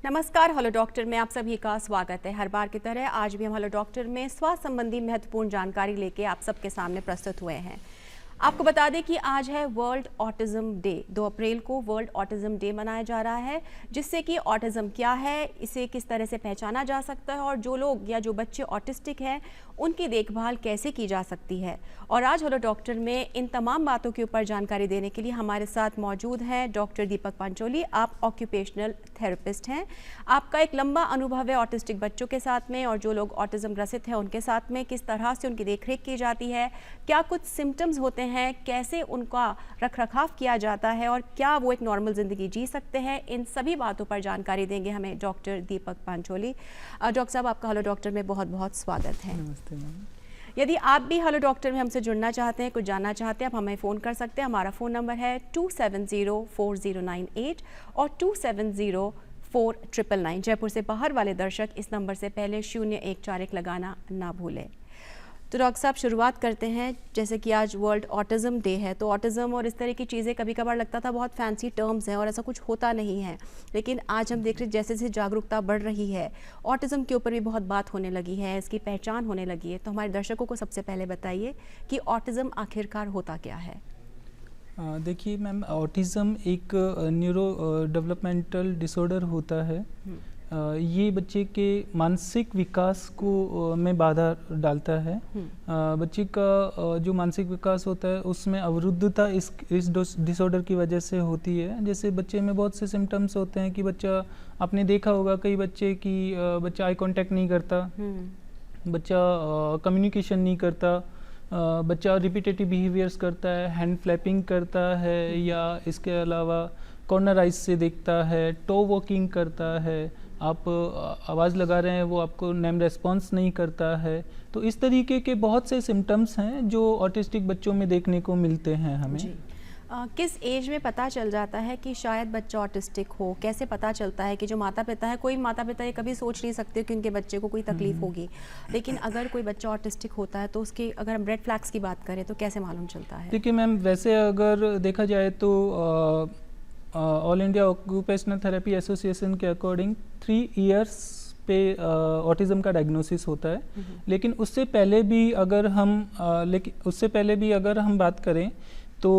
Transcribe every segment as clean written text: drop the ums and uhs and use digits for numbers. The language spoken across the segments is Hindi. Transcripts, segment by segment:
नमस्कार, हेलो डॉक्टर में आप सभी का स्वागत है। हर बार की तरह आज भी हम हेलो डॉक्टर में स्वास्थ्य संबंधी महत्वपूर्ण जानकारी लेके आप सबके सामने प्रस्तुत हुए हैं। आपको बता दें कि आज है वर्ल्ड ऑटिज्म डे। 2 अप्रैल को वर्ल्ड ऑटिज्म डे मनाया जा रहा है, जिससे कि ऑटिज्म क्या है, इसे किस तरह से पहचाना जा सकता है और जो लोग या जो बच्चे ऑटिस्टिक हैं उनकी देखभाल कैसे की जा सकती है। और आज हेलो डॉक्टर में इन तमाम बातों के ऊपर जानकारी देने के लिए हमारे साथ मौजूद हैं डॉक्टर दीपक पांचोली। आप ऑक्यूपेशनल थेरेपिस्ट हैं, आपका एक लंबा अनुभव है ऑटिस्टिक बच्चों के साथ में और जो लोग ऑटिज्म ग्रसित हैं उनके साथ में, किस तरह से उनकी देखरेख की जाती है, क्या कुछ सिम्टम्स होते हैं, कैसे उनका रखरखाव किया जाता है और क्या वो एक नॉर्मल ज़िंदगी जी सकते हैं। इन सभी बातों पर जानकारी देंगे हमें डॉक्टर दीपक पांचोली। डॉक्टर साहब, आपका हेलो डॉक्टर में बहुत बहुत स्वागत है। नमस्ते मैम। यदि आप भी हेलो डॉक्टर में हमसे जुड़ना चाहते हैं, कुछ जानना चाहते हैं, आप हमें फ़ोन कर सकते हैं। हमारा फ़ोन नंबर है 270409 और 270499। जयपुर से बाहर वाले दर्शक इस नंबर से पहले 0141 लगाना ना भूलें। तो डॉक्टर साहब, शुरुआत करते हैं। जैसे कि आज वर्ल्ड ऑटिज्म डे है, तो ऑटिज्म और इस तरह की चीज़ें कभी कभार लगता था बहुत फैंसी टर्म्स हैं और ऐसा कुछ होता नहीं है, लेकिन आज हम देख रहे जैसे जैसे जागरूकता बढ़ रही है, ऑटिज्म के ऊपर भी बहुत बात होने लगी है, इसकी पहचान होने लगी है। तो हमारे दर्शकों को सबसे पहले बताइए कि ऑटिज्म आखिरकार होता क्या है। देखिए मैम, ऑटिज़म एक न्यूरो डेवलपमेंटल डिसऑर्डर होता है। ये बच्चे के मानसिक विकास को में बाधा डालता है। बच्चे का जो मानसिक विकास होता है उसमें अवरुद्धता इस डिसऑर्डर की वजह से होती है। जैसे बच्चे में बहुत से सिम्टम्स होते हैं कि बच्चा, आपने देखा होगा कई बच्चे की बच्चा आई कांटेक्ट नहीं करता, बच्चा कम्युनिकेशन नहीं करता, बच्चा रिपीटेटिव बिहेवियर्स करता है, हैंड फ्लैपिंग करता है, या इसके अलावा कॉर्नर आइज से देखता है, टो वॉकिंग करता है, आप आवाज़ लगा रहे हैं वो आपको नेम रेस्पॉन्स नहीं करता है। तो इस तरीके के बहुत से सिम्टम्स हैं जो ऑटिस्टिक बच्चों में देखने को मिलते हैं हमें। किस एज में पता चल जाता है कि शायद बच्चा ऑटिस्टिक हो? कैसे पता चलता है कि जो माता पिता है, कोई माता पिता ये कभी सोच नहीं सकते कि उनके बच्चे को कोई तकलीफ होगी, लेकिन अगर कोई बच्चा ऑटिस्टिक होता है तो उसके, अगर हम रेड फ्लैग्स की बात करें तो कैसे मालूम चलता है? देखिए मैम, वैसे अगर देखा जाए तो all India occupational therapy association के अकॉर्डिंग 3 इयर्स पे ऑटिज़म का डायग्नोसिस होता है। लेकिन उससे पहले भी अगर हम बात करें तो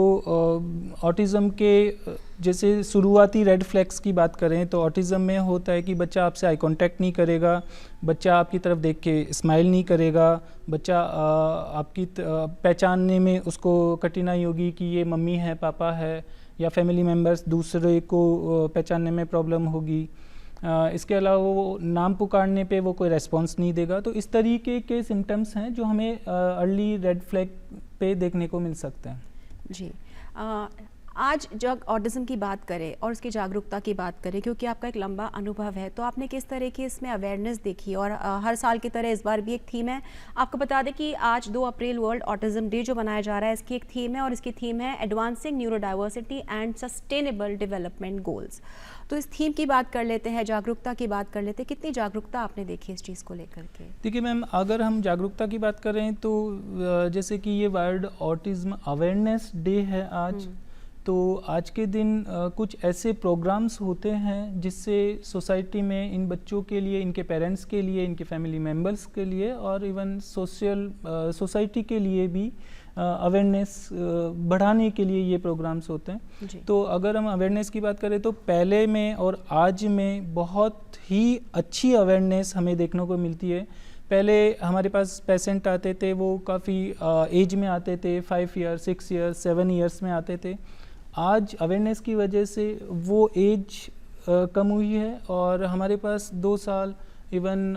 ऑटिज़म के जैसे शुरुआती रेड फ्लैग्स की बात करें तो ऑटिज़म में होता है कि बच्चा आपसे आई कांटेक्ट नहीं करेगा, बच्चा आपकी तरफ देख के स्माइल नहीं करेगा, बच्चा आपकी पहचानने में उसको कठिनाई होगी कि ये मम्मी है, पापा है, या फैमिली मेम्बर्स दूसरे को पहचानने में प्रॉब्लम होगी। इसके अलावा वो नाम पुकारने पे वो कोई रेस्पॉन्स नहीं देगा। तो इस तरीके के सिम्टम्स हैं जो हमें अर्ली रेड फ्लैग पे देखने को मिल सकते हैं। जी, आज जब ऑटिज्म की बात करें और उसकी जागरूकता की बात करें, क्योंकि आपका एक लंबा अनुभव है, तो आपने किस तरह की इसमें अवेयरनेस देखी? और हर साल की तरह इस बार भी एक थीम है। आपको बता दें कि आज 2 अप्रैल वर्ल्ड ऑटिज्म डे जो मनाया जा रहा है, इसकी एक थीम है और इसकी थीम है advancing neurodiversity and sustainable development goals. तो इस थीम की बात कर लेते हैं, जागरूकता की बात कर लेते हैं। कितनी जागरूकता आपने देखी इस चीज़ को लेकर के? देखिए मैम, अगर हम जागरूकता की बात करें तो जैसे कि ये वर्ल्ड ऑटिज्म अवेयरनेस डे है आज, तो आज के दिन कुछ ऐसे प्रोग्राम्स होते हैं जिससे सोसाइटी में इन बच्चों के लिए, इनके पेरेंट्स के लिए, इनके फैमिली मेम्बर्स के लिए और इवन सोसाइटी के लिए भी अवेयरनेस बढ़ाने के लिए ये प्रोग्राम्स होते हैं। तो अगर हम अवेयरनेस की बात करें तो पहले में और आज में बहुत ही अच्छी अवेयरनेस हमें देखने को मिलती है। पहले हमारे पास पेशेंट आते थे, वो काफ़ी एज में आते थे, 5 ईयर्स, 6 ईयर्स, 7 ईयर्स में आते थे। आज अवेयरनेस की वजह से वो एज कम हुई है और हमारे पास 2 साल, इवन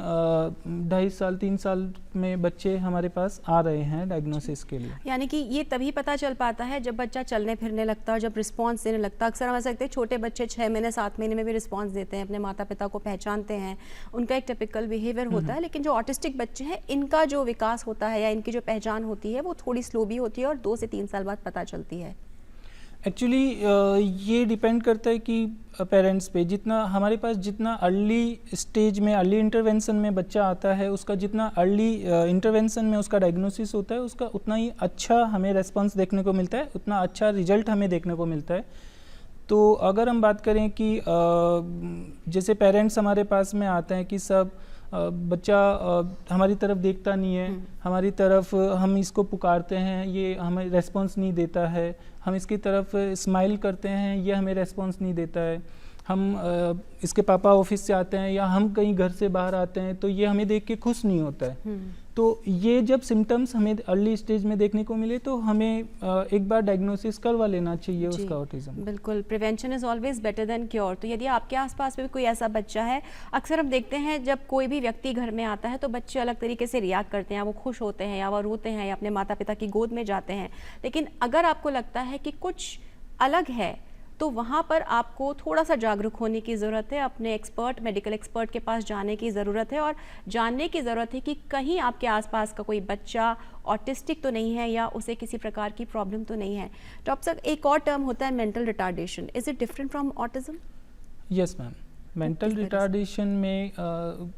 2.5 साल, 3 साल में बच्चे हमारे पास आ रहे हैं डायग्नोसिस के लिए। यानी कि ये तभी पता चल पाता है जब बच्चा चलने फिरने लगता है और जब रिस्पांस देने लगता है। अक्सर हम ऐसा देखते हैं छोटे बच्चे 6 महीने 7 महीने में भी रिस्पांस देते हैं, अपने माता पिता को पहचानते हैं, उनका एक टिपिकल बिहेवियर होता है। लेकिन जो ऑटिस्टिक बच्चे हैं, इनका जो विकास होता है या इनकी जो पहचान होती है वो थोड़ी स्लो भी होती है और 2 से 3 साल बाद पता चलती है। एक्चुअली ये डिपेंड करता है कि पेरेंट्स पे, जितना हमारे पास जितना अर्ली स्टेज में, अर्ली इंटरवेंशन में बच्चा आता है, उसका जितना अर्ली इंटरवेंशन में उसका डायग्नोसिस होता है, उसका उतना ही अच्छा हमें रेस्पॉन्स देखने को मिलता है, उतना अच्छा रिजल्ट हमें देखने को मिलता है। तो अगर हम बात करें कि जैसे पेरेंट्स हमारे पास में आते हैं कि सब बच्चा हमारी तरफ देखता नहीं है, हमारी तरफ हम इसको पुकारते हैं, ये हमें रेस्पॉन्स नहीं देता है, हम इसकी तरफ स्माइल करते हैं, ये हमें रेस्पॉन्स नहीं देता है, हम इसके पापा ऑफिस से आते हैं या हम कहीं घर से बाहर आते हैं तो ये हमें देख के खुश नहीं होता है। तो ये जब सिम्टम्स हमें अर्ली स्टेज में देखने को मिले तो हमें एक बार डायग्नोसिस करवा लेना चाहिए उसका ऑटिज्म। बिल्कुल, prevention is always better than cure. तो यदि आपके आसपास में भी कोई ऐसा बच्चा है, अक्सर हम देखते हैं जब कोई भी व्यक्ति घर में आता है तो बच्चे अलग तरीके से रिएक्ट करते हैं, वो खुश होते हैं या वो रोते हैं या अपने माता पिता की गोद में जाते हैं। लेकिन अगर आपको लगता है कि कुछ अलग है तो वहाँ पर आपको थोड़ा सा जागरूक होने की ज़रूरत है, अपने एक्सपर्ट, मेडिकल एक्सपर्ट के पास जाने की ज़रूरत है और जानने की ज़रूरत है कि कहीं आपके आसपास का कोई बच्चा ऑटिस्टिक तो नहीं है या उसे किसी प्रकार की प्रॉब्लम तो नहीं है। डॉक्टर साहब, एक और टर्म होता है mental retardation, is it different from autism? Yes ma'am, mental retardation में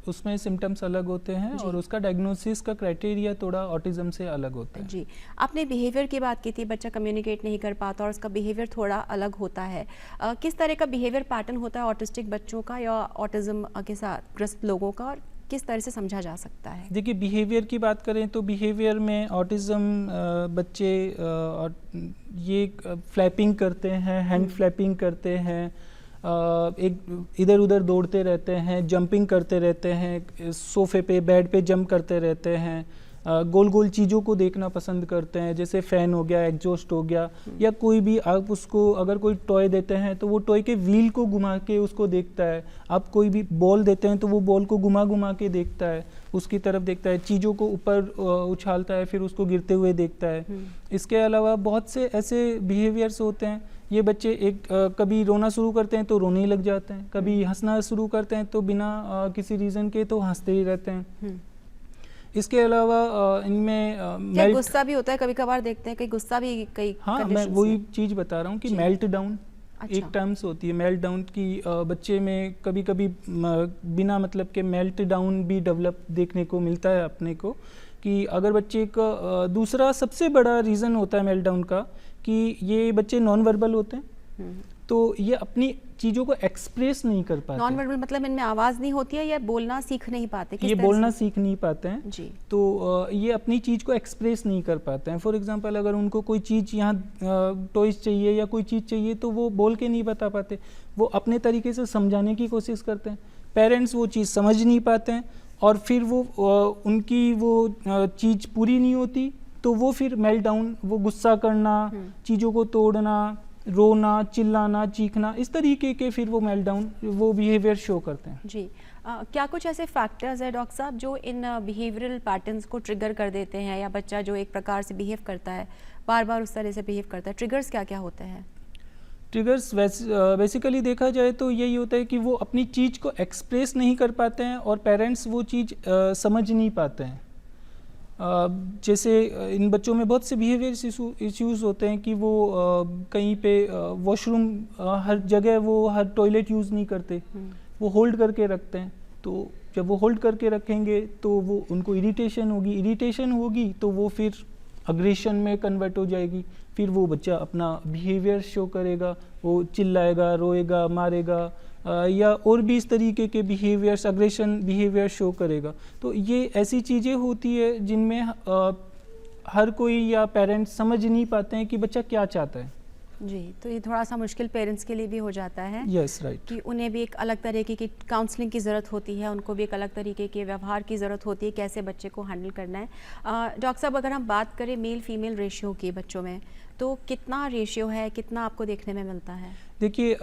उसमें सिम्टम्स अलग होते हैं और उसका डायग्नोसिस का क्राइटेरिया थोड़ा ऑटिज्म से अलग होता है। जी, आपने बिहेवियर की बात की थी, बच्चा कम्युनिकेट नहीं कर पाता और उसका बिहेवियर थोड़ा अलग होता है। किस तरह का बिहेवियर पैटर्न होता है ऑटिस्टिक बच्चों का या ऑटिज्म के साथ ग्रस्त लोगों का और किस तरह से समझा जा सकता है? देखिए, बिहेवियर की बात करें तो बिहेवियर में ऑटिज्म बच्चे ये फ्लैपिंग करते हैं, हैंड फ्लैपिंग करते हैं, एक इधर उधर दौड़ते रहते हैं, जंपिंग करते रहते हैं, सोफे पे बेड पे जंप करते रहते हैं, गोल गोल चीज़ों को देखना पसंद करते हैं, जैसे फ़ैन हो गया, एग्जॉस्ट हो गया, या कोई भी आप उसको अगर कोई टॉय देते हैं तो वो टॉय के व्हील को घुमा के उसको देखता है। आप कोई भी बॉल देते हैं तो वो बॉल को घुमा घुमा के देखता है, उसकी तरफ देखता है, चीज़ों को ऊपर उछालता है, फिर उसको गिरते हुए देखता है। इसके अलावा बहुत से ऐसे बिहेवियर्स होते हैं। ये बच्चे कभी रोना शुरू करते हैं तो रोने ही लग जाते हैं, कभी हंसना शुरू करते हैं तो बिना किसी रीज़न के तो हंसते ही रहते हैं। इसके अलावा इनमें गुस्सा भी होता है, कभी कभार देखते हैं कई गुस्सा भी कई। हाँ, मैं वही चीज़ बता रहा हूँ कि मेल्ट डाउन एक टर्म्स होती है मेल्ट डाउन की। बच्चे में कभी कभी बिना मतलब के मेल्ट डाउन भी डेवलप देखने को मिलता है अपने को, कि अगर बच्चे का दूसरा सबसे बड़ा रीज़न होता है मेल्ट डाउन का कि ये बच्चे नॉन वर्बल होते हैं, तो ये अपनी चीज़ों को एक्सप्रेस नहीं कर पाते। नॉन वर्बल मतलब इनमें आवाज़ नहीं होती है या बोलना सीख नहीं पाते? ये बोलना सीख नहीं पाते हैं जी। तो ये अपनी चीज़ को एक्सप्रेस नहीं कर पाते हैं। फॉर एग्जांपल, अगर उनको कोई चीज़ यहाँ टॉयज चाहिए या कोई चीज़ चाहिए तो वो बोल के नहीं बता पाते, वो अपने तरीके से समझाने की कोशिश करते हैं। पेरेंट्स वो चीज़ समझ नहीं पाते हैं और फिर वो उनकी वो चीज़ पूरी नहीं होती तो वो फिर मेल्ट डाउन, वो गुस्सा करना, चीज़ों को तोड़ना, रोना, चिल्लाना, चीखना, इस तरीके के फिर वो मेल्ट डाउन वो बिहेवियर शो करते हैं। जी, क्या कुछ ऐसे फैक्टर्स है डॉक्टर साहब जो इन बिहेवियरल पैटर्न्स को ट्रिगर कर देते हैं, या बच्चा जो एक प्रकार से बिहेव करता है बार बार उस तरह से बिहेव करता है, ट्रिगर्स क्या क्या होते हैं? ट्रिगर्स बेसिकली देखा जाए तो यही होता है कि वो अपनी चीज़ को एक्सप्रेस नहीं कर पाते हैं और पेरेंट्स वो चीज़ समझ नहीं पाते हैं। जैसे इन बच्चों में बहुत से बिहेवियर इश्यूज़ होते हैं कि वो कहीं पे वॉशरूम हर जगह वो हर टॉयलेट यूज़ नहीं करते, वो होल्ड करके रखते हैं। तो जब वो होल्ड करके रखेंगे तो वो उनको इरिटेशन होगी तो वो फिर अग्रेशन में कन्वर्ट हो जाएगी, फिर वो बच्चा अपना बिहेवियर शो करेगा, वो चिल्लाएगा, रोएगा, मारेगा, या और भी इस तरीके के बिहेवियर्स, अग्रेशन बिहेवियर शो करेगा। तो ये ऐसी चीज़ें होती है जिनमें हर कोई या पेरेंट्स समझ नहीं पाते हैं कि बच्चा क्या चाहता है। जी, तो ये थोड़ा सा मुश्किल पेरेंट्स के लिए भी हो जाता है। Yes, right. कि उन्हें भी एक अलग तरीके की काउंसलिंग की ज़रूरत होती है, उनको भी एक अलग तरीके के व्यवहार की ज़रूरत होती है, कैसे बच्चे को हैंडल करना है। डॉक्टर साहब, अगर हम बात करें मेल फीमेल रेशियो की बच्चों में, तो कितना रेशियो है, कितना आपको देखने में मिलता है? देखिए,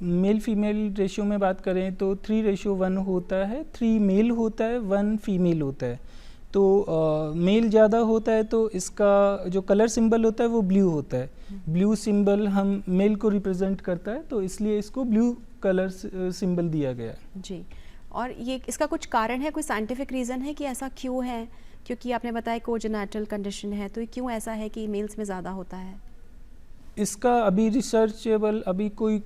मेल फीमेल रेशियो में बात करें तो 3:1 होता है, 3 मेल होता है, 1 फीमेल होता है। तो मेल ज़्यादा होता है तो इसका जो कलर सिंबल होता है वो ब्लू होता है। ब्लू सिंबल हम मेल को रिप्रेजेंट करता है, तो इसलिए इसको ब्लू कलर सिंबल दिया गया है। जी, और ये इसका कुछ कारण है, कोई साइंटिफिक रीज़न है कि ऐसा क्यों है? क्योंकि आपने बताया कोजेनेटल कंडीशन है, तो क्यों ऐसा है कि मेल्स में ज़्यादा होता है? इसका अभी रिसर्चेबल अभी कोई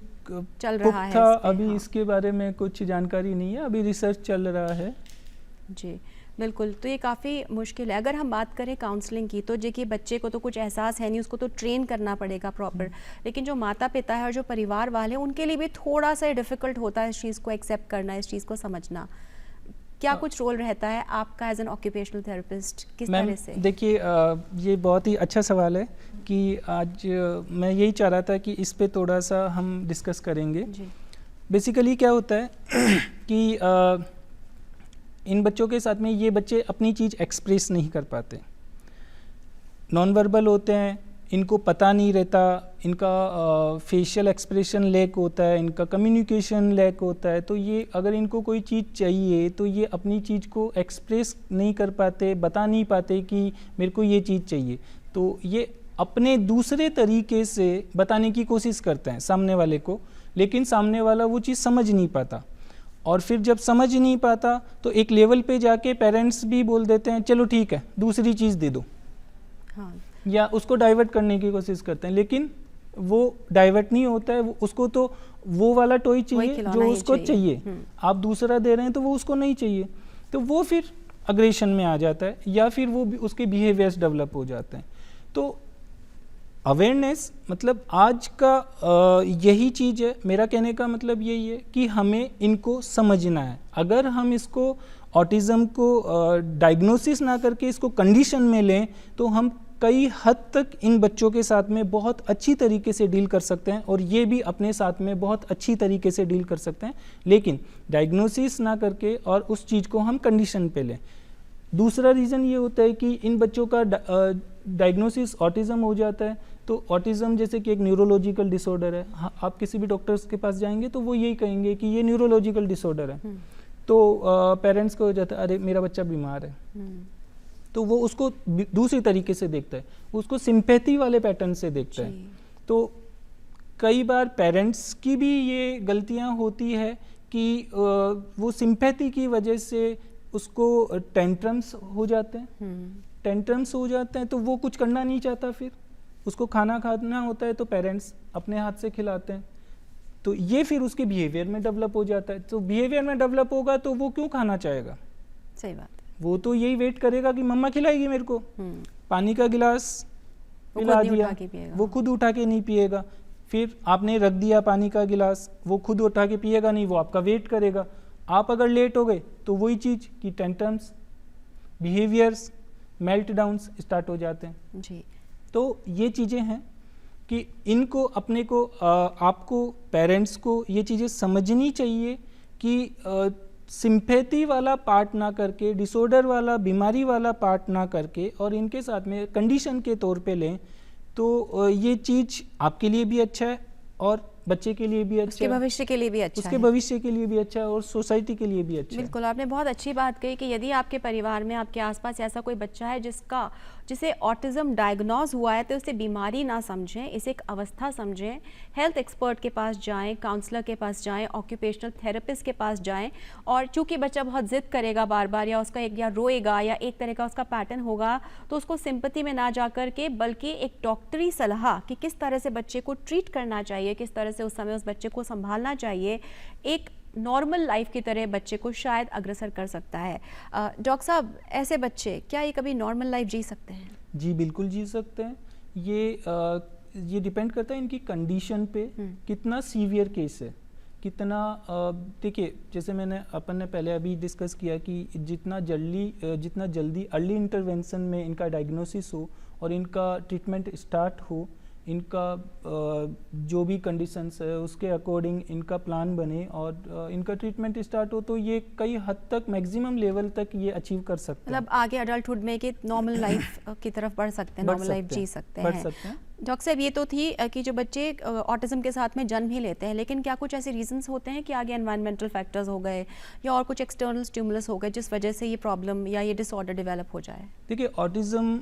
चल रहा है अभी इसके बारे में कुछ जानकारी नहीं है, अभी रिसर्च चल रहा है। जी, बिल्कुल, तो ये काफ़ी मुश्किल है। अगर हम बात करें काउंसलिंग की, तो देखिए बच्चे को तो कुछ एहसास है नहीं, उसको तो ट्रेन करना पड़ेगा प्रॉपर। लेकिन जो माता-पिता है और जो परिवार वाले हैं, उनके लिए भी थोड़ा-सा डिफ़िकल्ट होता है इस चीज़ को एक्सेप्ट करना, इस चीज़ को समझना। क्या कुछ रोल रहता है आपका एज़ एन ऑक्यूपेशनल थेरेपिस्ट, किस मैम तरह से? देखिए, ये बहुत ही अच्छा सवाल है कि आज मैं यही चाह रहा था कि इस पे थोड़ा सा हम डिस्कस करेंगे। जी। बेसिकली क्या होता है कि इन बच्चों के साथ में ये बच्चे अपनी चीज़ एक्सप्रेस नहीं कर पाते, नॉन वर्बल होते हैं, इनको पता नहीं रहता, इनका फेशियल एक्सप्रेशन लैक होता है, इनका कम्युनिकेशन लैक होता है। तो ये अगर इनको कोई चीज़ चाहिए तो ये अपनी चीज़ को एक्सप्रेस नहीं कर पाते, बता नहीं पाते कि मेरे को ये चीज़ चाहिए। तो ये अपने दूसरे तरीके से बताने की कोशिश करते हैं सामने वाले को, लेकिन सामने वाला वो चीज़ समझ नहीं पाता। और फिर जब समझ नहीं पाता तो एक लेवल पे जाके पेरेंट्स भी बोल देते हैं चलो ठीक है दूसरी चीज़ दे दो, हाँ। या उसको डाइवर्ट करने की कोशिश करते हैं, लेकिन वो डाइवर्ट नहीं होता है। उसको तो वो वाला टॉय चाहिए जो उसको चाहिए, आप दूसरा दे रहे हैं तो वो उसको नहीं चाहिए, तो वो फिर अग्रेशन में आ जाता है या फिर वो उसके बिहेवियर्स डेवलप हो जाते हैं। तो अवेयरनेस मतलब आज का यही चीज़ है। मेरा कहने का मतलब यही है कि हमें इनको समझना है। अगर हम इसको ऑटिज़म को डायग्नोसिस ना करके इसको कंडीशन में लें तो हम कई हद तक इन बच्चों के साथ में बहुत अच्छी तरीके से डील कर सकते हैं और ये भी अपने साथ में बहुत अच्छी तरीके से डील कर सकते हैं, लेकिन डायग्नोसिस ना करके और उस चीज़ को हम कंडीशन पे लें। दूसरा रीज़न ये होता है कि इन बच्चों का डायग्नोसिस ऑटिज़म हो जाता है, तो ऑटिज़म जैसे कि एक न्यूरोलॉजिकल डिसऑर्डर है। हाँ, आप किसी भी डॉक्टर्स के पास जाएंगे तो वो यही कहेंगे कि ये न्यूरोलॉजिकल डिसऑर्डर है। तो पेरेंट्स को हो जाता है अरे मेरा बच्चा बीमार है, तो वो उसको दूसरी तरीके से देखता है, उसको सिंपैथी वाले पैटर्न से देखता है। तो कई बार पेरेंट्स की भी ये गलतियां होती है कि वो सिंपैथी की वजह से उसको टेंट्रम्स हो जाते हैं, तो वो कुछ करना नहीं चाहता, फिर उसको खाना खाना होता है तो पेरेंट्स अपने हाथ से खिलाते हैं, तो ये फिर उसके बिहेवियर में डेवलप हो जाता है। तो बिहेवियर में डेवलप होगा तो वो क्यों खाना चाहेगा? सही बात है। वो तो यही वेट करेगा कि मम्मा खिलाएगी मेरे को। पानी का गिलास पिला दिया, वो खुद उठा के नहीं पिएगा। फिर आपने रख दिया पानी का गिलास, वो खुद उठा के पिएगा नहीं, वो आपका वेट करेगा। आप अगर लेट हो गए तो वही चीज़ कि टेंट्रम्स, बिहेवियर्स, मेल्टडाउन्स स्टार्ट हो जाते हैं जी। तो ये चीज़ें हैं कि इनको अपने को आपको पेरेंट्स को ये चीज़ें समझनी चाहिए कि सिंपैथी वाला पार्ट ना करके, डिसऑर्डर वाला, बीमारी वाला पार्ट ना करके और इनके साथ में कंडीशन के तौर पे लें तो ये चीज़ आपके लिए भी अच्छा है और बच्चे के लिए भी अच्छा उसके भविष्य के लिए भी अच्छा है, उसके भविष्य के लिए भी अच्छा है और सोसाइटी के लिए भी अच्छा है। बिल्कुल, आपने बहुत अच्छी बात कही कि यदि आपके परिवार में, आपके आसपास ऐसा कोई बच्चा है जिसे ऑटिज़म डायग्नोज हुआ है, तो उसे बीमारी ना समझें, इसे एक अवस्था समझें, हेल्थ एक्सपर्ट के पास जाएं, काउंसलर के पास जाएं, ऑक्यूपेशनल थेरेपिस्ट के पास जाएं। और चूंकि बच्चा बहुत जिद करेगा बार बार, या उसका या रोएगा या एक तरह का उसका पैटर्न होगा, तो उसको सिंपैथी में ना जा कर के बल्कि एक डॉक्टरी सलाह कि किस तरह से बच्चे को ट्रीट करना चाहिए, किस तरह से उस समय उस बच्चे को संभालना चाहिए, एक नॉर्मल लाइफ की तरह बच्चे को शायद अग्रसर कर सकता है। डॉक्टर साहब, ऐसे बच्चे क्या ये कभी नॉर्मल लाइफ जी सकते हैं? जी बिल्कुल जी सकते हैं। ये डिपेंड करता है इनकी कंडीशन पे, कितना सीवियर केस है, कितना देखिए जैसे अपन ने पहले अभी डिस्कस किया कि जितना जल्दी अर्ली इंटरवेंशन में इनका डायग्नोसिस हो और इनका ट्रीटमेंट स्टार्ट हो, इनका जो भी कंडीशंस है उसके अकॉर्डिंग इनका प्लान बने और इनका ट्रीटमेंट स्टार्ट हो, तो ये कई हद तक मैक्सिमम लेवल तक ये अचीव कर सकते हैं। मतलब आगे अडल्टहुड में कि नॉर्मल लाइफ की तरफ बढ़ सकते हैं, नॉर्मल लाइफ जी सकते हैं। डॉक्टर साहब, ये तो थी कि जो बच्चे ऑटिज्म के साथ में जन्म ही लेते हैं, लेकिन क्या कुछ ऐसे रीजंस होते हैं कि आगे एनवायरमेंटल फैक्टर्स हो गए या और कुछ एक्सटर्नल स्टिमुलस हो गए जिस वजह से ये प्रॉब्लम या ये डिसऑर्डर डेवलप हो जाए? देखिए, ऑटिज्म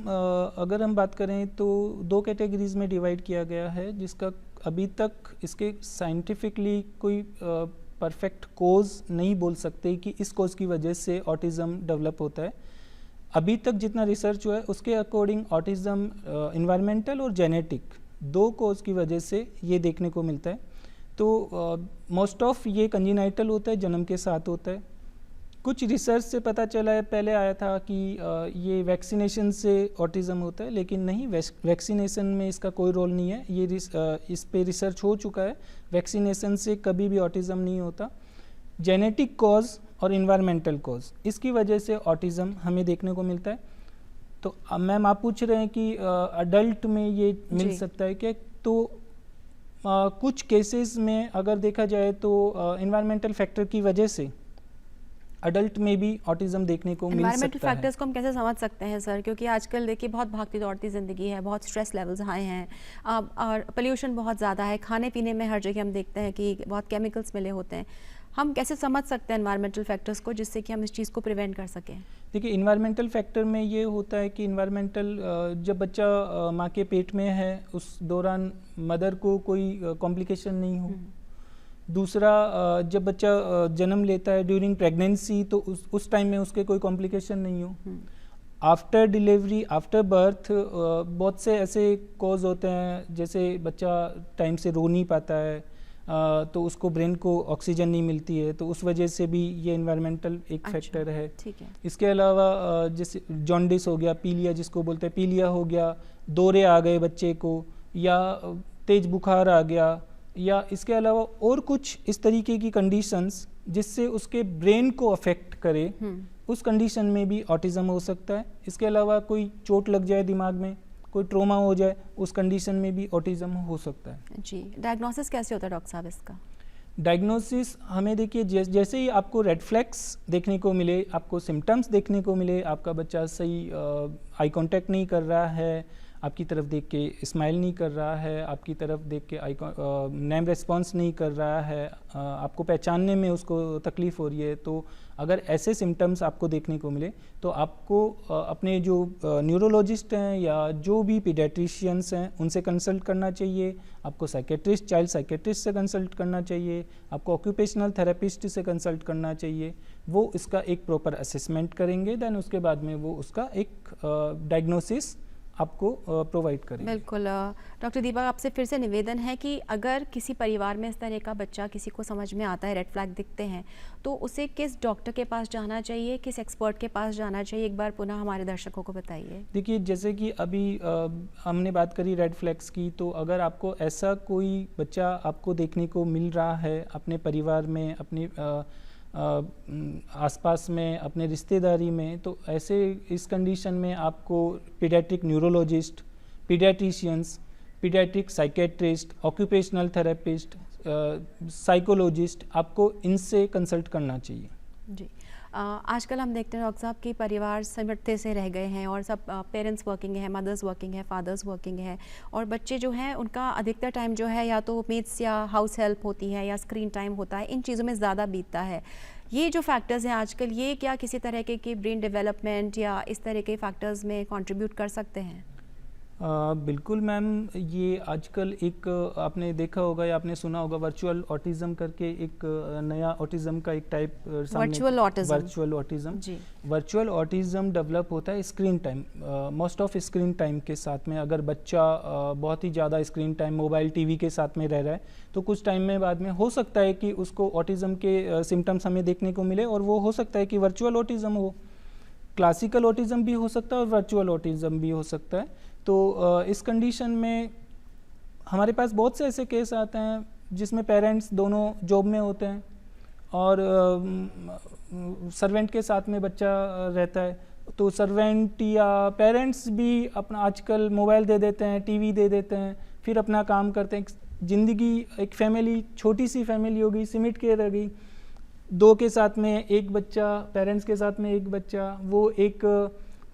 अगर हम बात करें तो 2 कैटेगरीज में डिवाइड किया गया है, जिसका अभी तक इसके साइंटिफिकली कोई परफेक्ट कोज नहीं बोल सकते कि इस कोज की वजह से ऑटिज्म डेवलप होता है। अभी तक जितना रिसर्च हुआ है उसके अकॉर्डिंग ऑटिज्म इन्वायरमेंटल और जेनेटिक 2 कोज की वजह से ये देखने को मिलता है। तो मोस्ट ऑफ ये कंजेनाइटल होता है, जन्म के साथ होता है, कुछ रिसर्च से पता चला है, पहले आया था कि ये वैक्सीनेशन से ऑटिज़म होता है, लेकिन नहीं, वैक्सीनेशन में इसका कोई रोल नहीं है। ये इस पे रिसर्च हो चुका है, वैक्सीनेशन से कभी भी ऑटिज़म नहीं होता। जेनेटिक कॉज और इन्वायरमेंटल कॉज, इसकी वजह से ऑटिज़म हमें देखने को मिलता है। तो मैम आप पूछ रहे हैं कि अडल्ट में ये मिल सकता है क्या? तो कुछ केसेस में अगर देखा जाए तो इन्वायरमेंटल फैक्टर की वजह से अडल्ट में भी ऑटिज़म देखने को मिल सकता है। एनवायरमेंटल फैक्टर्स को हम कैसे समझ सकते हैं सर? क्योंकि आजकल देखिए बहुत भागती दौड़ती ज़िंदगी है, बहुत स्ट्रेस लेवल्स हाई हैं, और पोल्यूशन बहुत ज़्यादा है, खाने पीने में हर जगह हम देखते हैं कि बहुत केमिकल्स मिले होते हैं। हम कैसे समझ सकते हैं एनवायरमेंटल फैक्टर्स को, जिससे कि हम इस चीज़ को प्रिवेंट कर सकें? देखिए, इन्वायरमेंटल फैक्टर में ये होता है कि इन्वायरमेंटल, जब बच्चा माँ के पेट में है उस दौरान मदर को कोई कॉम्प्लिकेशन नहीं हो। दूसरा, जब बच्चा जन्म लेता है ड्यूरिंग प्रेगनेंसी, तो उस टाइम में उसके कोई कॉम्प्लिकेशन नहीं हो। आफ्टर डिलीवरी, आफ्टर बर्थ, बहुत से ऐसे कॉज होते हैं, जैसे बच्चा टाइम से रो नहीं पाता है, तो उसको ब्रेन को ऑक्सीजन नहीं मिलती है, तो उस वजह से भी ये इन्वायरमेंटल एक फैक्टर है। ठीक है। इसके अलावा जैसे जॉन्डिस हो गया, पीलिया जिसको बोलते हैं, पीलिया हो गया, दौरे आ गए बच्चे को, या तेज बुखार आ गया, या इसके अलावा और कुछ इस तरीके की कंडीशंस जिससे उसके ब्रेन को अफेक्ट करे, उस कंडीशन में भी ऑटिज़म हो सकता है। इसके अलावा कोई चोट लग जाए दिमाग में, कोई ट्रोमा हो जाए, उस कंडीशन में भी ऑटिज़म हो सकता है। जी, डायग्नोसिस कैसे होता है डॉक्टर साहब इसका? डायग्नोसिस हमें देखिए, जैसे ही आपको रेड फ्लैग्स देखने को मिले, आपको सिम्टम्स देखने को मिले, आपका बच्चा सही आई कांटेक्ट नहीं कर रहा है, आपकी तरफ देख के स्माइल नहीं कर रहा है, आपकी तरफ देख के नेम रेस्पॉन्स नहीं कर रहा है, आपको पहचानने में उसको तकलीफ़ हो रही है, तो अगर ऐसे सिम्टम्स आपको देखने को मिले तो आपको अपने जो न्यूरोलॉजिस्ट हैं या जो भी पीडियाट्रिशियंस हैं उनसे कंसल्ट करना चाहिए। आपको साइकेट्रिस्ट, चाइल्ड साइकेट्रिस्ट से कंसल्ट करना चाहिए, आपको ऑक्यूपेशनल थेरेपिस्ट से कंसल्ट करना चाहिए। वो इसका एक प्रॉपर असेसमेंट करेंगे, देन उसके बाद में वो उसका एक डायग्नोसिस आपको प्रोवाइड करेंगे। बिल्कुल। डॉक्टर दीपक, आपसे फिर से निवेदन है कि अगर किसी परिवार में इस तरह का बच्चा, किसी को समझ में आता है, रेड फ्लैग दिखते हैं, तो उसे किस डॉक्टर के पास जाना चाहिए, किस एक्सपर्ट के पास जाना चाहिए, एक बार पुनः हमारे दर्शकों को बताइए। देखिए, जैसे कि अभी हमने बात करी रेड फ्लैग्स की, तो अगर आपको ऐसा कोई बच्चा आपको देखने को मिल रहा है अपने परिवार में, अपने आसपास में, अपने रिश्तेदारी में, तो ऐसे इस कंडीशन में आपको paediatric neurologist, paediatricians, paediatric psychiatrist, occupational therapist, psychologist, आपको इनसे कंसल्ट करना चाहिए। जी, आजकल हम देखते हैं डॉक्टर साहब कि परिवार सिमटते से रह गए हैं, और सब पेरेंट्स वर्किंग है, मदर्स वर्किंग है, फादर्स वर्किंग है, और बच्चे जो हैं उनका अधिकतर टाइम जो है या तो मेड्स या हाउस हेल्प होती है या स्क्रीन टाइम होता है, इन चीज़ों में ज़्यादा बीतता है। ये जो फैक्टर्स हैं आजकल, ये क्या किसी तरह के ब्रेन डेवलपमेंट या इस तरह के फैक्टर्स में कंट्रीब्यूट कर सकते हैं? बिल्कुल मैम, ये आजकल एक आपने देखा होगा या आपने सुना होगा, वर्चुअल ऑटिज़म करके एक नया ऑटिज़म का एक टाइप वर्चुअल ऑटिज़म। जी, वर्चुअल ऑटिज़म डेवलप होता है screen time, most of screen time के साथ में। अगर बच्चा बहुत ही ज़्यादा स्क्रीन टाइम मोबाइल टीवी के साथ में रह रहा है, तो कुछ टाइम में बाद में हो सकता है कि उसको ऑटिज़म के सिम्टम्स हमें देखने को मिले, और वो हो सकता है कि वर्चुअल ऑटिज़म हो। क्लासिकल ऑटिज़म भी हो सकता है और वर्चुअल ऑटिज़म भी हो सकता है। तो इस कंडीशन में हमारे पास बहुत से ऐसे केस आते हैं जिसमें पेरेंट्स दोनों जॉब में होते हैं और सर्वेंट के साथ में बच्चा रहता है, तो सर्वेंट या पेरेंट्स भी अपना आजकल मोबाइल दे देते हैं, टीवी दे देते हैं, फिर अपना काम करते हैं। ज़िंदगी एक फैमिली, छोटी सी फैमिली हो गई, सिमट के रह गई, दो के साथ में एक बच्चा, पेरेंट्स के साथ में एक बच्चा।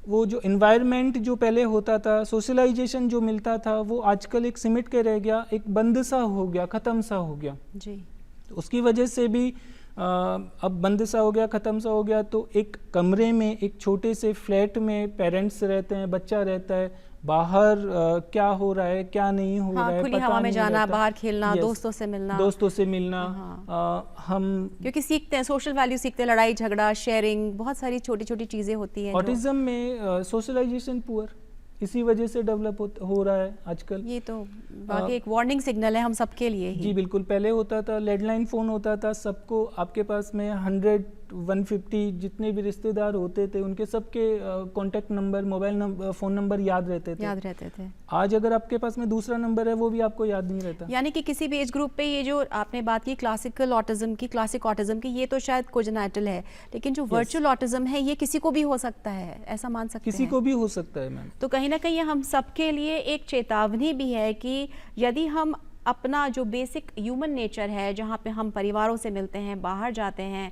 वो जो इन्वायरमेंट जो पहले होता था, सोशलाइजेशन जो मिलता था, वो आजकल एक सिमट के रह गया, एक बंद सा हो गया, ख़त्म सा हो गया जी। तो उसकी वजह से भी अब बंद सा हो गया, ख़त्म सा हो गया। तो एक कमरे में, एक छोटे से फ्लैट में पेरेंट्स रहते हैं, बच्चा रहता है, बाहर क्या हो रहा है, क्या नहीं हो रहा है, खुली हवा में जाना, बाहर खेलना, दोस्तों से मिलना, हम क्योंकि सीखते हैं, सोशल वैल्यू सीखते हैं, लड़ाई झगड़ा, शेयरिंग, बहुत सारी छोटी छोटी चीज़ें होती हैं। ऑटिज्म में सोशलाइजेशन पुअर इसी वजह से डेवलप हो रहा है आजकल। ये तो बाकी एक वार्निंग सिग्नल है हम सबके लिए ही। जी बिल्कुल, पहले होता था लैंडलाइन फ़ोन होता था, सबको आपके पास में 100 150 जितने भी रिश्तेदार होते थे उनके सबके contact number, mobile number, phone number याद रहते थे। आज अगर आपके पास में दूसरा नंबर है वो भी आपको याद नहीं रहता। यानी कि किसी भी एज ग्रुप पे ये जो आपने बात की क्लासिक ऑटिज्म की, ये तो शायद कोजेनाइटल है, लेकिन जो वर्चुअल ऑटिज्म है ये किसी को भी हो सकता है, ऐसा मान सकते हैं? किसी को भी हो सकता है मैम। तो कहीं ना कहीं हम सबके लिए एक चेतावनी भी है कि यदि हम अपना जो बेसिक ह्यूमन नेचर है, जहाँ पे हम परिवारों से मिलते हैं, बाहर जाते हैं,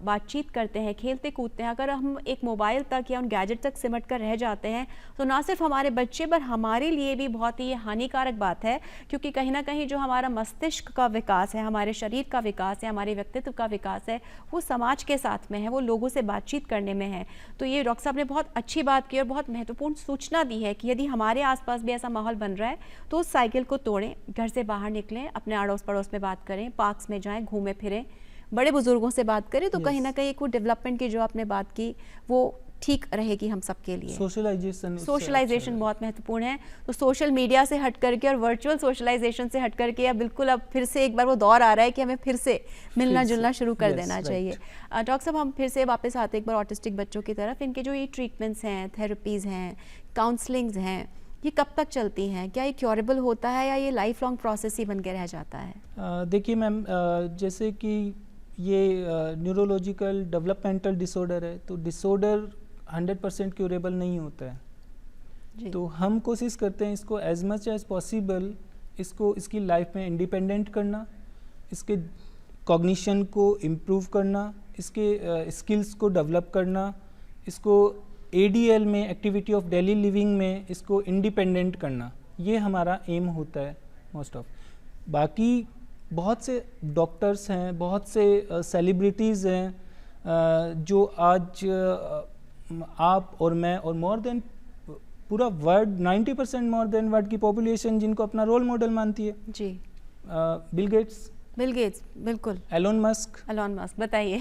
बातचीत करते हैं, खेलते कूदते हैं, अगर हम एक मोबाइल तक या उन गैजेट तक सिमट कर रह जाते हैं तो ना सिर्फ हमारे बच्चे पर हमारे लिए भी बहुत ही हानिकारक बात है, क्योंकि कहीं ना कहीं जो हमारा मस्तिष्क का विकास है, हमारे शरीर का विकास है, हमारे व्यक्तित्व का विकास है, वो समाज के साथ में है, वो लोगों से बातचीत करने में है। तो ये डॉक्टर साहब ने बहुत अच्छी बात की और बहुत महत्वपूर्ण सूचना दी है कि यदि हमारे आसपास भी ऐसा माहौल बन रहा है तो उस साइकिल को तोड़ें, घर से बाहर निकलें, अपने अड़ोस पड़ोस में बात करें, पार्क्स में जाएं, घूमें फिरें, बड़े बुजुर्गों से बात करें, तो कहीं ना कहीं एक डेवलपमेंट की जो आपने बात की वो ठीक रहेगी हम सबके लिए। सोशलाइजेशन बहुत महत्वपूर्ण है। तो सोशल मीडिया से हट करके और वर्चुअल सोशलाइजेशन से हट करके अब बिल्कुल अब फिर से एक बार वो दौर आ रहा है कि हमें फिर से मिलना जुलना शुरू कर देना चाहिए। डॉक्टर साहब, हम फिर से वापस आते एक बार ऑटिस्टिक बच्चों की तरफ। इनके जो ये ट्रीटमेंट्स हैं, थेरेपीज़ हैं, काउंसलिंग्स हैं, ये कब तक चलती हैं? क्या ये क्योरेबल होता है या ये लाइफ लॉन्ग प्रोसेस ही बन के रह जाता है? देखिए मैम, जैसे कि ये न्यूरोलॉजिकल डेवलपमेंटल डिसऑर्डर है, तो डिसऑर्डर 100% क्यूरेबल नहीं होता है। तो हम कोशिश करते हैं इसको एज मच एज पॉसिबल इसकी लाइफ में इंडिपेंडेंट करना, इसके कॉग्निशन को इम्प्रूव करना, इसके स्किल्स को डेवलप करना, इसको ADL में एक्टिविटी ऑफ डेली लिविंग में इसको इंडिपेंडेंट करना, ये हमारा एम होता है मोस्ट ऑफ। बाकी बहुत से डॉक्टर्स हैं, बहुत से सेलिब्रिटीज़ हैं जो आज आप और मैं और मोर देन पूरा वर्ल्ड 90% मोर देन वर्ल्ड की पॉपुलेशन जिनको अपना रोल मॉडल मानती है जी। बिल गेट्स, बिल्कुल। एलोन मस्क बताइए।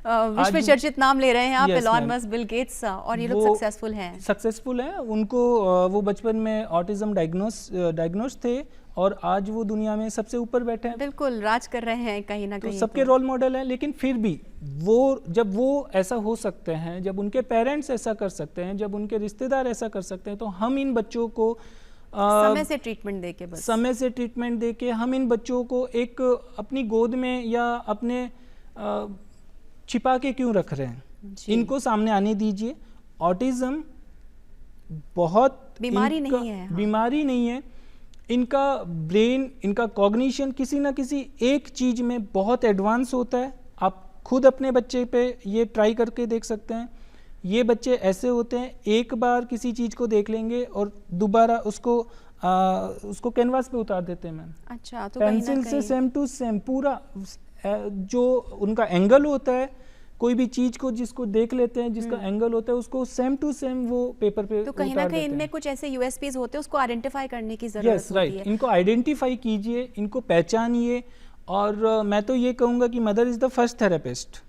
विश्व चर्चित नाम ले रहे हैं आप, एलोन मस्क, बिल गेट्स, और ये लोग सक्सेसफुल हैं। उनको वो बचपन में ऑटिज्म डायग्नोस थे और आज वो दुनिया में सबसे ऊपर बैठे हैं, बिल्कुल राज कर रहे हैं कहीं ना कहीं। तो सबके रोल मॉडल हैं। लेकिन फिर भी जब वो ऐसा हो सकते हैं, जब उनके पेरेंट्स ऐसा कर सकते हैं, जब उनके रिश्तेदार ऐसा कर सकते हैं, तो हम इन बच्चों को समय से ट्रीटमेंट देके हम इन बच्चों को एक अपनी गोद में या अपने छिपा के क्यों रख रहे हैं? इनको सामने आने दीजिए। ऑटिज्म बहुत बीमारी नहीं है। इनका ब्रेन, इनका कॉग्निशन किसी ना किसी एक चीज में बहुत एडवांस होता है। आप खुद अपने बच्चे पे ये ट्राई करके देख सकते हैं। ये बच्चे ऐसे होते हैं, एक बार किसी चीज को देख लेंगे और दोबारा उसको कैनवास पे उतार देते हैं मैम। अच्छा, तो पेंसिल से सेम टू सेम पूरा जो उनका एंगल होता है, कोई भी चीज को जिसको देख लेते हैं, जिसका एंगल होता है, उसको सेम टू सेम वो पेपर पे तो कहीं ना कहीं इनमें कुछ ऐसे USPs होते हैं, उसको आइडेंटिफाई करने की जरूरत होती है। इनको आइडेंटिफाई कीजिए, इनको पहचानिए। और मैं तो ये कहूँगा कि mother is the first therapist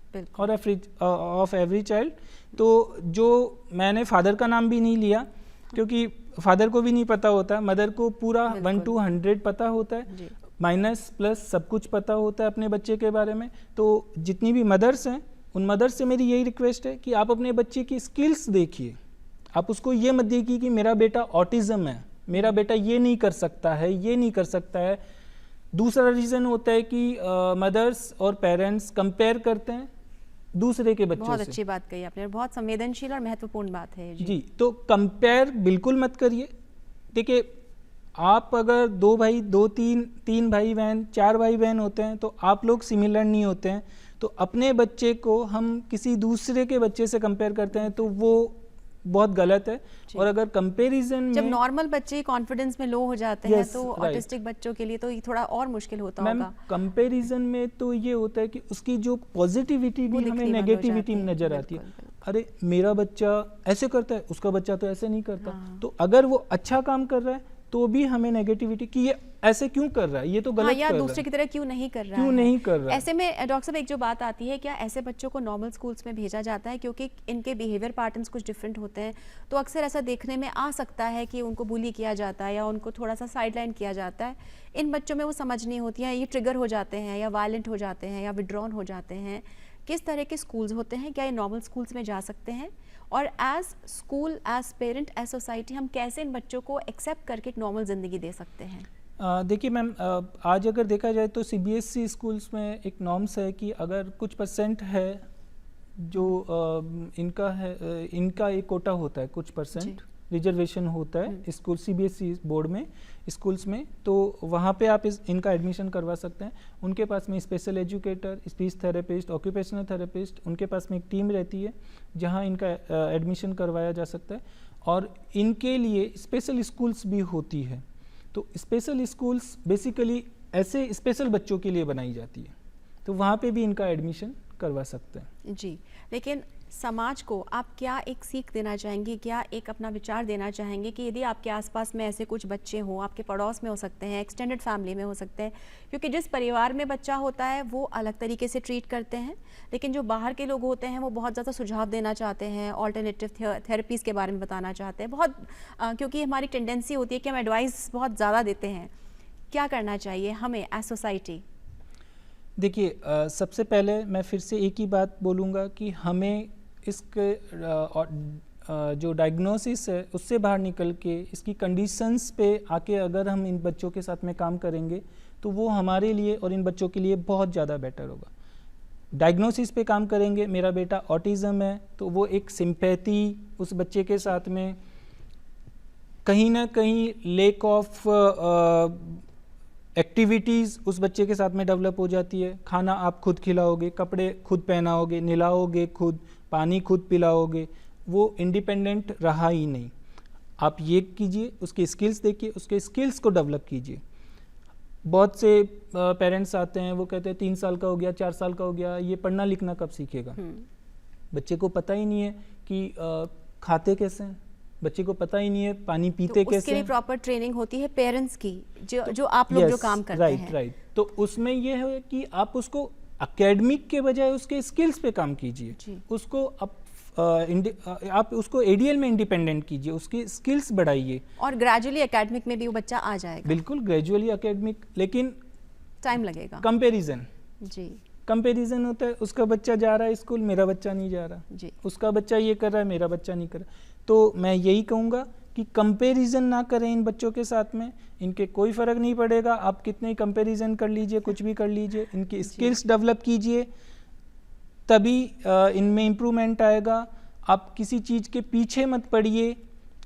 of every child. तो जो मैंने फादर का नाम भी नहीं लिया, क्योंकि फादर को भी नहीं पता होता, मदर को पूरा 1 to 100 पता होता है, माइनस प्लस सब कुछ पता होता है अपने बच्चे के बारे में। तो जितनी भी मदर्स हैं, उन मदर्स से मेरी यही रिक्वेस्ट है कि आप अपने बच्चे की स्किल्स देखिए। आप उसको ये मत देखिए कि मेरा बेटा ऑटिज्म है, मेरा बेटा ये नहीं कर सकता है, ये नहीं कर सकता है। दूसरा रीज़न होता है कि मदर्स और पेरेंट्स कंपेयर करते हैं दूसरे के बच्चों से। बहुत अच्छी बात कही आपने, बहुत संवेदनशील और महत्वपूर्ण बात है जी। तो कंपेयर बिल्कुल मत करिए। देखिए, आप अगर 2 भाई, 3 भाई बहन, 4 भाई बहन होते हैं तो आप लोग सिमिलर नहीं होते हैं। तो अपने बच्चे को हम किसी दूसरे के बच्चे से कंपेयर करते हैं तो वो बहुत गलत है। और अगर कंपैरिजन में जब नॉर्मल बच्चे कॉन्फिडेंस में लो हो जाते हैं तो ऑटिस्टिक बच्चों के लिए तो ये थोड़ा और मुश्किल होता होगा। कंपैरिजन में तो ये होता है कि उसकी जो पॉजिटिविटी भी हमें नेगेटिविटी नजर आती है। अरे मेरा बच्चा ऐसे करता है, उसका बच्चा तो ऐसे नहीं करता। तो अगर वो अच्छा काम कर रहा है तो भी हमें नेगेटिविटी कि ये ऐसे क्यों कर रहा है, ये तो गलत कर रहा है, दूसरे की तरह क्यों नहीं कर रहा है। ऐसे में डॉक्टर साहब एक जो बात आती है, क्या ऐसे बच्चों को नॉर्मल स्कूल्स में भेजा जाता है क्योंकि इनके बिहेवियर पैटर्न्स कुछ डिफरेंट होते हैं? तो अक्सर ऐसा देखने में आ सकता है कि उनको बुली किया जाता है या उनको थोड़ा सा साइडलाइन किया जाता है। इन बच्चों में वो समझ नहीं होती है, ये ट्रिगर हो जाते हैं या वायलेंट हो जाते हैं या विड्रॉन हो जाते हैं किस तरह के स्कूल्स होते हैं, क्या ये नॉर्मल स्कूल्स में जा सकते हैं, और as school, as parent, as society हम कैसे इन बच्चों को एक्सेप्ट करके एक नॉर्मल ज़िंदगी दे सकते हैं? देखिए मैम, आज अगर देखा जाए तो सीबीएसई स्कूल्स में एक नॉर्म्स है कि अगर कुछ परसेंट है जो इनका एक कोटा होता है, कुछ परसेंट रिजर्वेशन होता है स्कूल सीबीएसई बोर्ड में स्कूल्स में, तो वहाँ पे आप इनका एडमिशन करवा सकते हैं। उनके पास में special educator, speech therapist, occupational therapist, उनके पास में एक टीम रहती है जहाँ इनका एडमिशन करवाया जा सकता है। और इनके लिए स्पेशल स्कूल्स भी होती है। तो स्पेशल स्कूल्स बेसिकली ऐसे स्पेशल बच्चों के लिए बनाई जाती है, तो वहाँ पे भी इनका एडमिशन करवा सकते हैं। जी, लेकिन समाज को आप क्या एक सीख देना चाहेंगे, क्या एक अपना विचार देना चाहेंगे कि यदि आपके आसपास में ऐसे कुछ बच्चे हों, आपके पड़ोस में हो सकते हैं, एक्सटेंडेड फैमिली में हो सकते हैं, क्योंकि जिस परिवार में बच्चा होता है वो अलग तरीके से ट्रीट करते हैं, लेकिन जो बाहर के लोग होते हैं वो बहुत ज़्यादा सुझाव देना चाहते हैं, ऑल्टरनेटिव थेरेपीज़ के बारे में बताना चाहते हैं, बहुत क्योंकि हमारी टेंडेंसी होती है कि हम एडवाइस बहुत ज़्यादा देते हैं। क्या करना चाहिए हमें एज सोसाइटी? देखिए, सबसे पहले मैं फिर से एक ही बात बोलूँगा कि हमें इसके जो डायग्नोसिस है उससे बाहर निकल के इसकी कंडीशंस पे आके अगर हम इन बच्चों के साथ में काम करेंगे तो वो हमारे लिए और इन बच्चों के लिए बहुत ज़्यादा बेटर होगा। डायग्नोसिस पे काम करेंगे, मेरा बेटा ऑटिज़म है, तो वो एक सिंपैथी उस बच्चे के साथ में, कहीं ना कहीं लेक ऑफ एक्टिविटीज़ उस बच्चे के साथ में डेवलप हो जाती है। खाना आप खुद खिलाओगे, कपड़े खुद पहनाओगे, नहलाओगे खुद, पानी खुद पिलाओगे, वो इंडिपेंडेंट रहा ही नहीं। आप ये कीजिए, उसके स्किल्स देखिए, उसके स्किल्स को डेवलप कीजिए। बहुत से पेरेंट्स आते हैं, वो कहते हैं 3 साल का हो गया, 4 साल का हो गया, ये पढ़ना लिखना कब सीखेगा? बच्चे को पता ही नहीं है कि खाते कैसे हैं, बच्चे को पता ही नहीं है पानी पीते तो कैसे उसके लिए हैं। प्रॉपर ट्रेनिंग होती है पेरेंट्स की, जो आप लोग जो काम करते हैं। राइट। तो उसमें ये है कि आप उसको एकेडमिक के बजाय उसके स्किल्स पे काम कीजिए, उसको आप उसको एडीएल में इंडिपेंडेंट कीजिए, उसकी स्किल्स बढ़ाइए, और ग्रेजुअली एकेडमिक में भी वो बच्चा आ जाएगा। बिल्कुल ग्रेजुअली एकेडमिक, लेकिन टाइम लगेगा। कंपैरिजन होता है, उसका बच्चा जा रहा है स्कूल, मेरा बच्चा नहीं जा रहा जी। उसका बच्चा ये कर रहा है, मेरा बच्चा नहीं कर रहा। तो मैं यही कहूँगा कि कंपैरिजन ना करें इन बच्चों के साथ में, इनके कोई फ़र्क नहीं पड़ेगा, आप कितने कंपैरिजन कर लीजिए, कुछ भी कर लीजिए, इनकी स्किल्स डेवलप कीजिए, तभी इनमें इम्प्रूवमेंट आएगा। आप किसी चीज़ के पीछे मत पड़िए,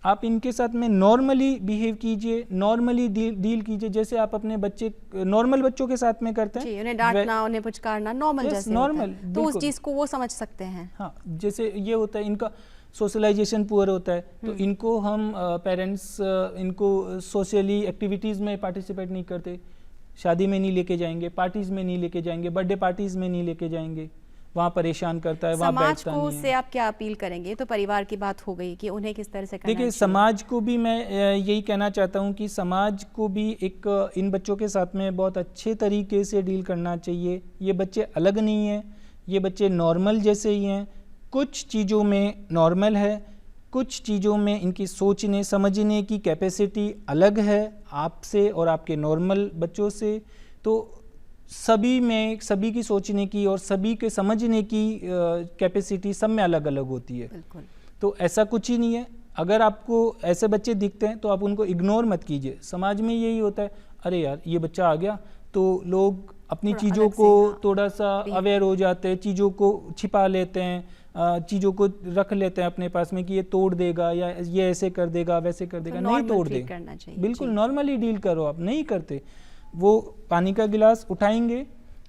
आप इनके साथ में नॉर्मली बिहेव कीजिए, नॉर्मली डील कीजिए, जैसे आप अपने बच्चे नॉर्मल बच्चों के साथ में करते हैं। उन्हें डांटना, उन्हें पुचकारना नॉर्मल जैसे नॉर्मल, तो उस चीज़ को वो समझ सकते हैं। हाँ, जैसे ये होता है, इनका सोशलाइजेशन पुअर होता है, तो इनको हम पेरेंट्स इनको सोशली एक्टिविटीज़ में पार्टिसिपेट नहीं करते, शादी में नहीं लेके जाएंगे, पार्टीज़ में नहीं लेके जाएंगे, बर्थडे पार्टीज़ में नहीं लेके जाएंगे, वहाँ परेशान करता है, वहाँ बैठता नहीं है। समाज को से आप क्या अपील करेंगे? तो परिवार की बात हो गई कि उन्हें किस तरह से करना देखिए, समाज को भी मैं यही कहना चाहता हूँ कि समाज को भी एक इन बच्चों के साथ में बहुत अच्छे तरीके से डील करना चाहिए। ये बच्चे अलग नहीं हैं, ये बच्चे नॉर्मल जैसे ही हैं। कुछ चीज़ों में नॉर्मल है, कुछ चीज़ों में इनकी सोचने समझने की कैपेसिटी अलग है आपसे और आपके नॉर्मल बच्चों से। तो सभी की सोचने की और सभी के समझने की कैपेसिटी सब में अलग अलग होती है। तो ऐसा कुछ ही नहीं है। अगर आपको ऐसे बच्चे दिखते हैं तो आप उनको इग्नोर मत कीजिए। समाज में यही होता है, अरे यार ये बच्चा आ गया, तो लोग अपनी चीज़ों को थोड़ा सा अवेयर हो जाते हैं, चीज़ों को छिपा लेते हैं, चीज़ों को रख लेते हैं अपने पास में कि ये तोड़ देगा या ये ऐसे कर देगा, वैसे कर देगा। नहीं तोड़ दे, बिल्कुल नॉर्मली डील करो। आप नहीं करते, वो पानी का गिलास उठाएंगे,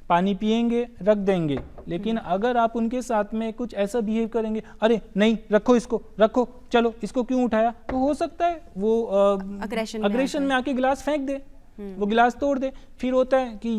पानी पिएंगे, रख देंगे। लेकिन अगर आप उनके साथ में कुछ ऐसा बिहेव करेंगे, अरे नहीं रखो इसको, रखो, चलो इसको क्यों उठाया, तो हो सकता है वो अग्रेशन में आके गिलास फेंक दे, वो गिलास तोड़ दे। फिर होता है कि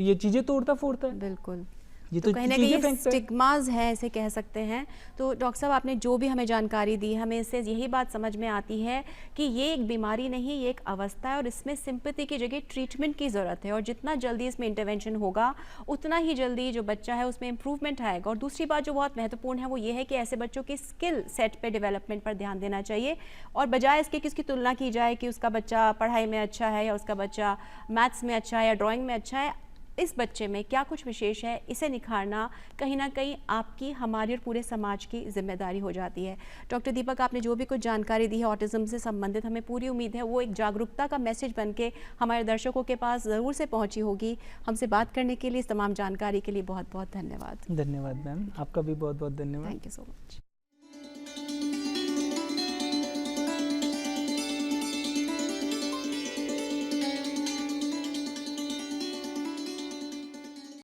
ये चीज़ें तोड़ता फोड़ता है। बिल्कुल, ये तो कहीं ना कहीं स्टिग्मास है, ऐसे कह सकते हैं। तो डॉक्टर साहब, आपने जो भी हमें जानकारी दी, हमें इससे यही बात समझ में आती है कि ये एक बीमारी नहीं, ये एक अवस्था है और इसमें सिंपैथी की जगह ट्रीटमेंट की ज़रूरत है। और जितना जल्दी इसमें इंटरवेंशन होगा उतना ही जल्दी जो बच्चा है उसमें इम्प्रूवमेंट आएगा। और दूसरी बात जो बहुत महत्वपूर्ण है वो ये है कि ऐसे बच्चों के स्किल सेट पे डेवलपमेंट पर ध्यान देना चाहिए, और बजाय इसके कि उसकी तुलना की जाए कि उसका बच्चा पढ़ाई में अच्छा है या उसका बच्चा मैथ्स में अच्छा है या ड्राइंग में अच्छा है, इस बच्चे में क्या कुछ विशेष है, इसे निखारना कहीं ना कहीं आपकी, हमारी और पूरे समाज की जिम्मेदारी हो जाती है। डॉक्टर दीपक, आपने जो भी कुछ जानकारी दी है ऑटिज्म से संबंधित, हमें पूरी उम्मीद है वो एक जागरूकता का मैसेज बन के हमारे दर्शकों के पास ज़रूर से पहुंची होगी। हमसे बात करने के लिए, इस तमाम जानकारी के लिए बहुत बहुत धन्यवाद। धन्यवाद मैम, आपका भी बहुत बहुत धन्यवाद। Thank you so much.